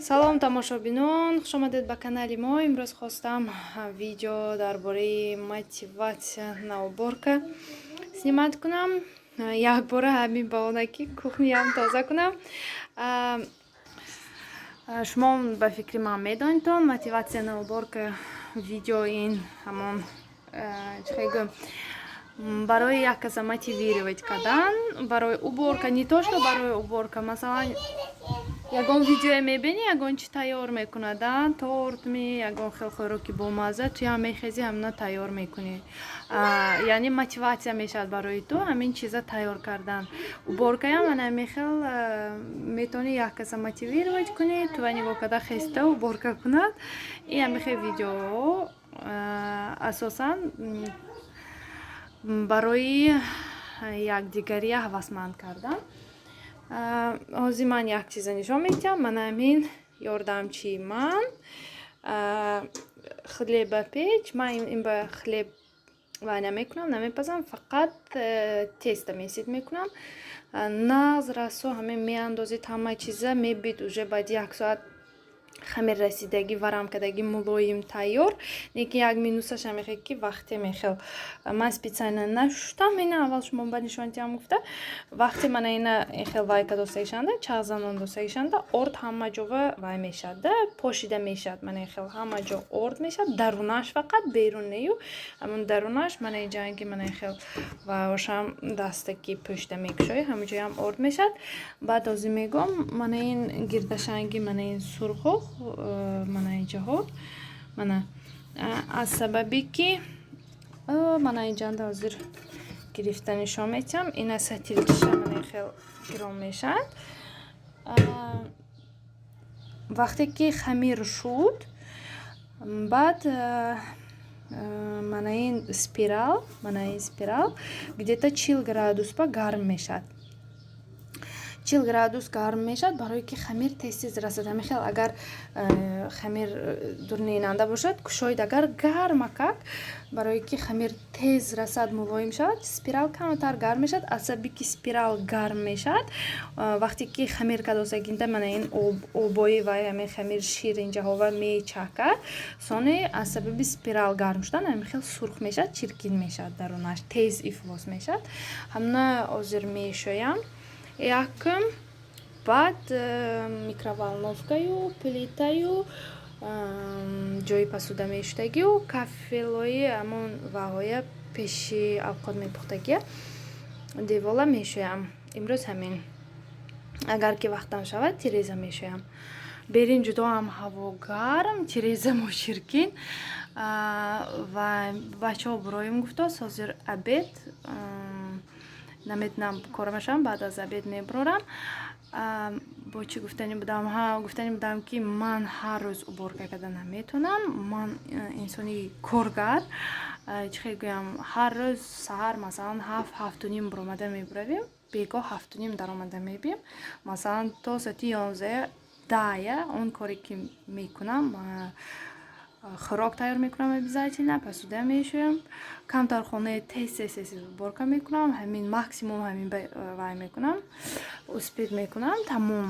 салом тамошобинон, хуш омадед ба канали мо. Имрӯз хостам видео дар бораи мотиватсия науборка снимат кунам. Як бора ҳамин баҳонаки кухняам тоза кунам. Шумо ба фикри ман медонитон мотиватсия науборка видео ин ҳамон чӣ барои як каса мотивировать кардан барои уборка, не то что барои уборка. Масалан ягон видео мебини, ягон чи тайёр мекунад, торт ягон хел хӯроки бомаза ту ям мехези ҳамна тайёр мекунӣ. Яъне мотиватсия мешавад барои ту ҳамин чиза тайёр кардан. Уборкаям ана мехел метавонӣ як каса мотивировать кунӣ, ту ва нигоҳ карда хеста уборка кунад. Ин ҳамихе видеоҳо асосан барои якдигария ҳавасманд кардан. ҳозир ман як чиза нишон медиҳам. Мана ҳамин ёрдамчии ман хлебопеч. Ман ин ба хлеб вай намекунам, намепазам, фақат теста месид мекунам. наз расо ҳамин меандозид, ҳама чиза мебид уже баъд як соат хамир расидагӣ варам кардагӣ мулоим тайёр. Лекин як минусаш ҳамехе ки вақте мехел ман специально нашуштам. ина аввал шумо ба нишонтиам гуфта вақте мана ина хел вай кадосаишанда чағзанон досаишанда орд ҳама ҷова вай мешад, пошида мешад. мана хел ҳама ҷо орд мешад, дарунаш фақат, берун нею. ҳамон дарунаш мана инҷанги мана хел вайошам дастаки пӯшида мекушои ҳама ҷоям орд мешад. баъд озӣ мегӯм мана ин гирдашанги мана ин сурхо мана инҷаҳо мана аз сабаби ки мана инҷанда ҳозир гирифта нишон метиҳам. ина сатилкиша мана хел гиром мешад. вақте ки хамир шуд баъд мана ин спирал где-то 40 градус па гарм мешад. 40 градус гарм мешад барое ки хамир тез расад. ҳамихел агар хамир дурненанда бошад кушоед, агар гарма как барое ки хамир тез расад, мулоим шавад, спирал камтар гарм мешад. асаби ки спирал гарм мешад вақте ки хамир кадосагинда мана ин обои вай ҳамин хамир шир инҷаҳова мечакад соне асабаби спирал гарм шудан ҳамихел сурх мешад, чиркин мешад, дарунаш тез ифлос мешад. ҳамна ҳозир мешоям якм баъд микроволновкаю плитаю ҷои пасуда мешудагию кафелои ҳамон ваҳоя пеши авқот мепухтагия девола мешоям. имрӯз ҳамин агар ки вақтам шавад тиреза мешоям. берин ҷудо ҳам ҳаво гарм, тирезамо ширкин. ва бачаҳо буроим гуфтааст ҳозир обед наметунам корамашам, баъд аз обед мебурорам. бо чӣ гуфтанӣ будам? гуфтанӣ будам ки ман ҳар рӯз уборка карда наметавонам. ман инсони коргар, чӣ хел гӯям, ҳар рӯз саҳар масалан 7-7:30 буромада мебуравем, бегоҳ 7:30 даромада мебием. масалан то соати 11-10 он коре ки мекунам, хӯрок тайёр мекунам обязательно, посуда мешӯям, камтар хонаи тез уборка мекунам. ҳамин максимум ҳамин вай мекунам, успед мекунам, тамом.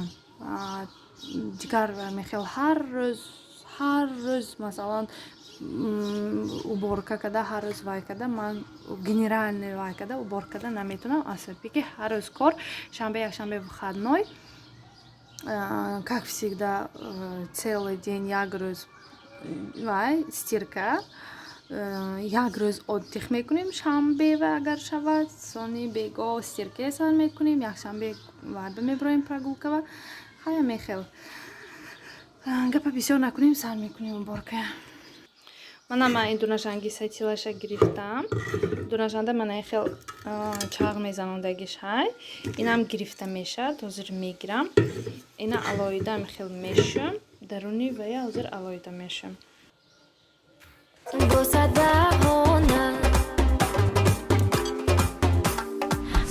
дигар мехел ҳар рӯз масалан уборка карда, ҳар рӯз вай карда, ман генеральный вай карда уборка карда наметавонам, асаби ки ҳар рӯз кор. шанбе якшанбе выходной, как всегда целый день як рӯз вай стирка, як рӯз отдих мекунем, шанбе ва агар шавад сони бегоҳ стиркаи сар мекунем, якшанбе варда мебуроем прогулкава. ҳая мехел гапа бисёр накунем, сар мекунем уборка. мана ман ин дунашанги сатилаша гирифтам. дунашанда мана хел чағ мезанондагиш ҳай. инам гирифта мешад, ҳозир мегирам. ина алоҳида хел мешӯм, даруни вая ҳозир алоҳида мешӯм.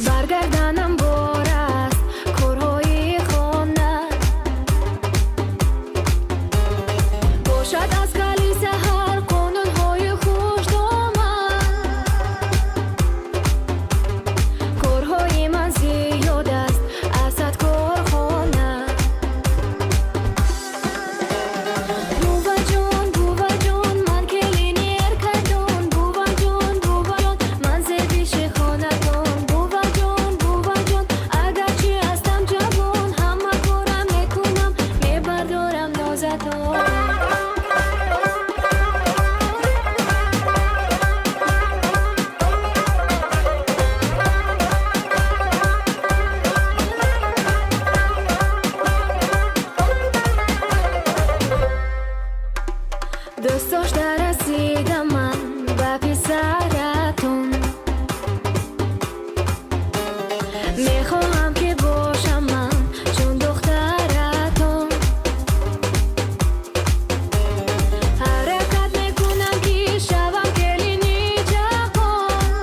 баргарданам бор аст корҳои хона, бошад аз кали саҳар қонунҳои хушдомад. корҳои ман зиёд аст, асад корхона. رسیدم من به پسرتون میخواهم که باشم من چون دخترتون حرکت میکنم که شوم کلینی جهان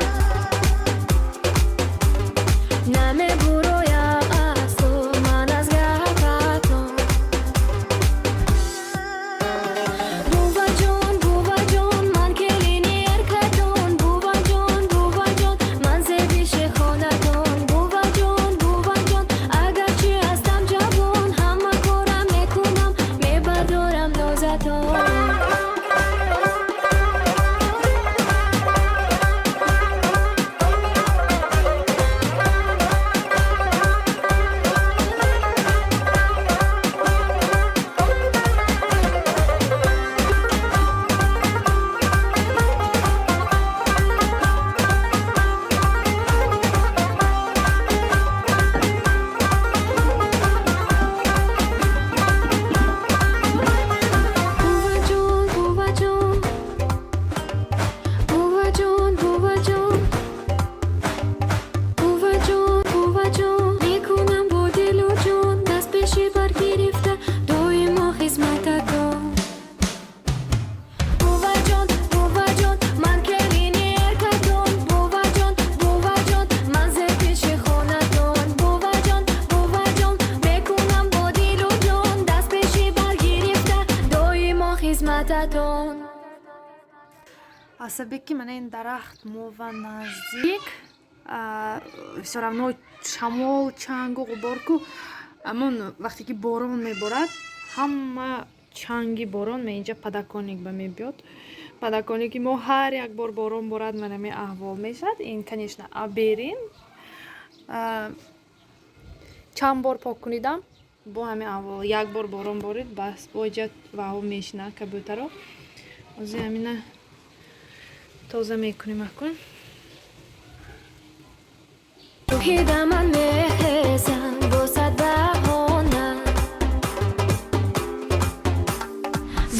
نمیبرویم از تو من از گفتون بوبا جون من کلینی ارکتون بوبا جون من زیبیش خانتون بوبا جون اگرچه هستم جوان همه کارم میکنم میبردارم نازتون بوبا جون میکنم با دل و جون دست پیشی برگرفته دائما خدمتتون بوبا جون من کلینی ارکتون بوبا جون من زیر پیش خونتون بوبا جون میکنم با دل و جون دست پیشی برگرفته دائما خدمتتون асабеки мана ин дарахт мова наздик все равно шамол чангу ғуборку амон вақте ки борон меборад ҳама чанги борон меинҷа падаконик ба мебиёд падаконики мо ҳар як бор борон борад манаме аҳвол мешад ин конечно аберин чанд бор пок кунидам бо ҳамин аҳвол як бор борон борид бас боҷа ваҳо мешина кабутаро ози ҳамина тоза мекунем акун روحی دامن میخزم بوسد بهونه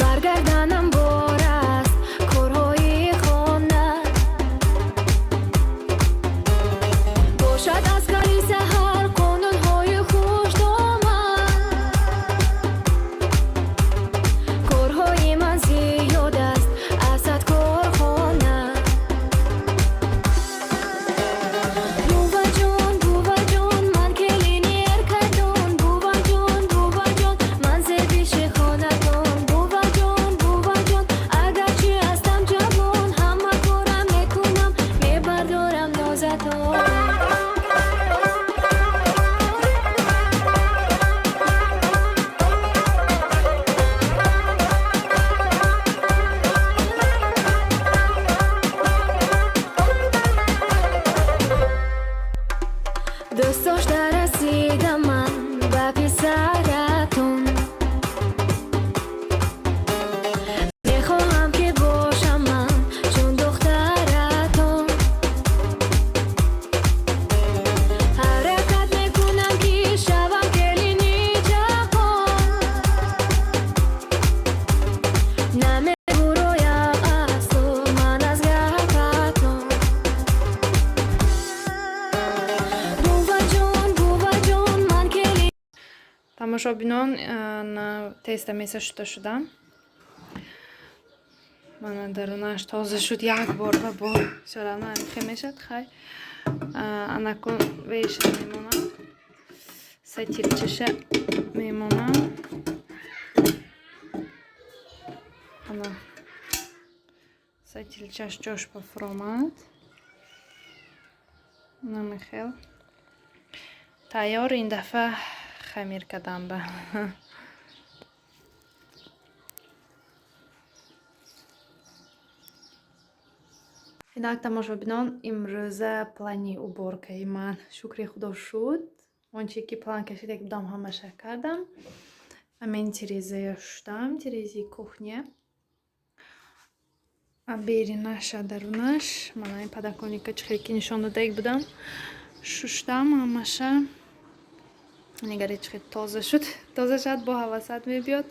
برگردانم بار است کارهای خانه باشد از کاری سحر قانونهای خوش دامن کارهای من زیاد است ازت کارخانه بوبا جون من کلینی ارکتون بوبا جون من زیبیش خانتون بوبا جون اگرچه هستم جوان همه کارم میکنم میبردارم نازتون دوست داشته رسیدم من به پسرتون میخواهم که باشم من چون دخترتون حرکت میکنم که شوم کلینی جهان نمیبرویم از تو من از گفتون بوبا جون من کلینی тамошобинон теста меса шудам мана дарунаш тоза шуд як бор ба бор все равно амихе мешад хай анакун веша мемонад сатилчаша мемонад ана сатилчаш ҷош ба фуромад намихел тайёр ин дафъа хамир кардам ба инак тамошобинон имрӯза плани уборкаи ман шукри худо шуд онче ки план кашида будам ҳамаша кардам амин тирезаи шудам тирезаи кухня беринаш дарунаш мана ин падаконика чихеле ки нишон додаик будам шуштам ҳамаша нигаре чихел тоза шуд бо ҳавасат мебиёд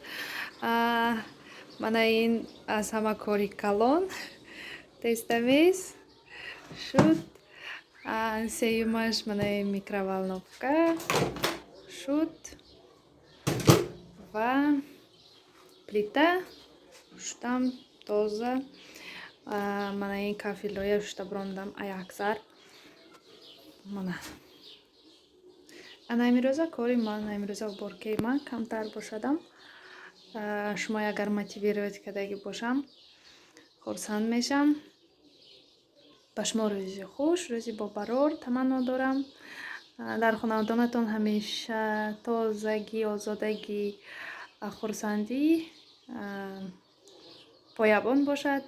мана ин аз ҳама кори калон тестамес шуд. Сеюмаш мана ин микроволновка шуд ва плита шудам тоза. Мана ин кафелоя шуда брондам аякзар. Мана наимрӯза кори ман наимрӯза уборкаи ман камтар бошадам. шумо агар мотивировать кардаги бошам хурсанд мешам. ба шумо рӯзи хуш, рӯзи бобарор таманно дорам. дар хонавадонатон ҳамеша тозагӣ, озодагӣ, хурсандӣ поябон бошад.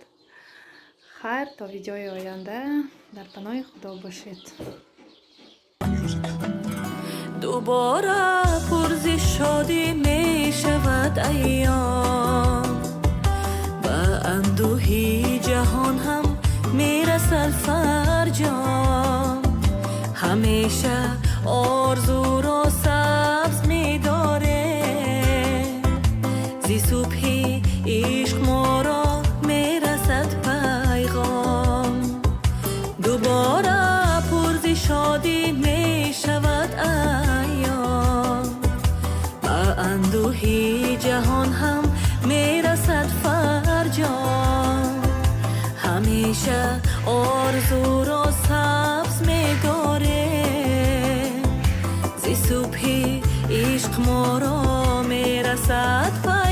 хайр, то видеои оянда дар паноҳи худо бошед. دوباره پرزش شادی می شود ایام و اندوهی جهان هم می رسد فرجام. همیشه آرزو را سبز می داره زی صبحی عشق ما را می رسد پیغام. دوباره پرزش شادی می شود اندوهی جهان هم میرسد فرجام. همیشه آرزو را سبز میداره زی صبحی عشق ما را میرسد فرجام.